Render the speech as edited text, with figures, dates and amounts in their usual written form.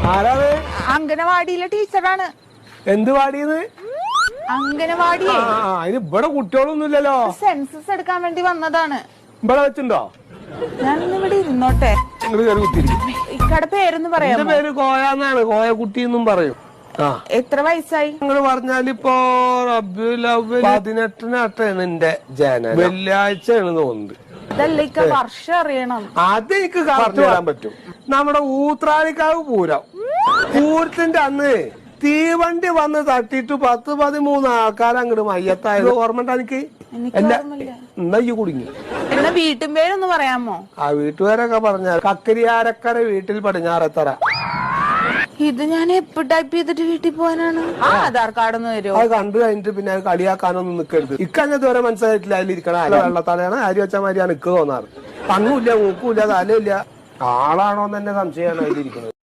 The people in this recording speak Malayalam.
ആരാണ്? അംഗനവാടിയിലെ ടീച്ചറാണ്. എന്ത് വാടിയത്? അംഗനവാടി. അതിന് ഇവിടെ കുട്ടികളൊന്നുമില്ലല്ലോ. സെൻസസ് എടുക്കാൻ വേണ്ടി വന്നതാണ്. ഇവിടെ വെച്ചിണ്ടോ? ഞാൻ ഇവിടെ ഇരുന്നോട്ടെ. ഇക്കടെ പേരൊന്ന് പറയാം. എന്റെ പേര് കോയാന്നാണ്. കോയക്കുട്ടി എന്നും പറയും. എത്ര വയസ്സായി? നിങ്ങൾ പറഞ്ഞാലിപ്പോ റബീഉൽ അവ്വൽ 18-നാണ് എന്റെ ജനനം. വെള്ളിയാഴ്ചയാണ് തോന്നുന്നത്. ഇതല്ല ഇക്ക വർഷം അറിയണം. അത് എനിക്ക് കറക്റ്റ് പറയാൻ പറ്റും. നമ്മുടെ ഊത്രാലിക്കാവ് പൂരം. പൂരത്തിന്റെ അന്ന് തീവണ്ടി വന്ന് തട്ടിട്ട് 10-13 ആൾക്കാർ അങ്ങോട്ട് മയ്യത്തായത് ഓർമ്മ ഉണ്ടോ എനിക്ക്? എന്നാ ഈ കുടുങ്ങി. എന്നാ വീട്ടും പേരൊന്ന് പറയാമോ? ആ വീട്ടുപേരൊക്കെ പറഞ്ഞ കക്കരിയാരക്കര വീട്ടിൽ പടിഞ്ഞാറത്തറ. ഇത് ഞാൻ എപ്പോ ടൈപ്പ് ചെയ്തിട്ട് വീട്ടിൽ പോകാനാണ്. ആധാർ കാർഡ് ഒന്ന് തരുമോ? അത് കണ്ടു കഴിഞ്ഞിട്ട് പിന്നെ അത് കളിയാക്കാനൊന്നും നിൽക്കരുത്. ഇക്കഞ്ഞത് വരെ മനസ്സിലായിട്ടില്ല. അതിലിരിക്കണ വെള്ളത്തലയാണ്. അരി വെച്ച മാതിരിയാണ് ഇക്ക് തോന്നാറ്. കണ്ണുമില്ല, മൂക്കുമില്ല, തലയില്ല. ആളാണോന്ന് തന്നെ സംശയമാണ് അതിലിരിക്കുന്നത്.